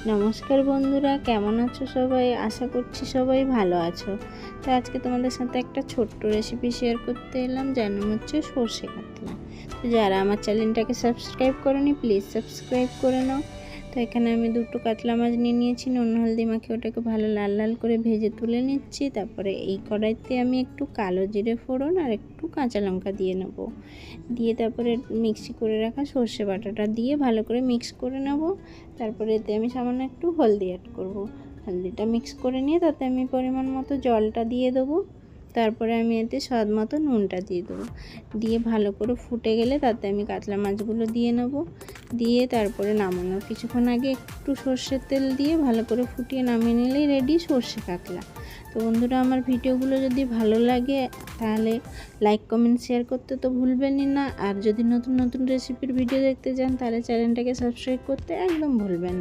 নমস্কার বন্ধুরা, কেমন আছো সবাই? আশা করছি সবাই ভালো আছো। তো আজকে তোমাদের সাথে একটা ছোট্ট রেসিপি শেয়ার করতে এলাম, যার নাম হচ্ছে সর্ষে কাতলা। তো যারা আমার চ্যানেলটাকে সাবস্ক্রাইব করোনি, প্লিজ সাবস্ক্রাইব করে নাও। তো এখানে আমি দুটো কাতলা মাছ নিয়ে নিয়েছি, নুন হলদি মাখিয়ে ওটাকে ভালো লাল লাল করে ভেজে তুলে নিচ্ছি। তারপরে এই কড়াইতে আমি একটু কালো জিরে ফোড়ন আর একটু কাঁচা লঙ্কা দিয়ে নেব। দিয়ে তারপরে মিক্সি করে রাখা সর্ষে বাটাটা দিয়ে ভালো করে মিক্স করে নেব। তারপরে এতে আমি সামান্য একটু হলদি অ্যাড করব। হলদিটা মিক্স করে নিয়ে তাতে আমি পরিমাণ মতো জলটা দিয়ে দেবো। তারপরে আমি এতে স্বাদ মতো নুনটা দিয়ে দেবো। দিয়ে ভালো করে ফুটে গেলে তাতে আমি কাতলা মাছগুলো দিয়ে নেব। দিয়ে তারপরে নামানোর কিছুক্ষণ আগে একটু সর্ষের তেল দিয়ে ভালো করে ফুটিয়ে নামিয়ে নিলেই রেডি সর্ষে কাতলা। তো বন্ধুরা, আমার ভিডিওগুলো যদি ভালো লাগে তাহলে লাইক কমেন্ট শেয়ার করতে তো ভুলবেনই না। আর যদি নতুন নতুন রেসিপির ভিডিও দেখতে চান তাহলে চ্যানেলটাকে সাবস্ক্রাইব করতে একদম ভুলবেন না।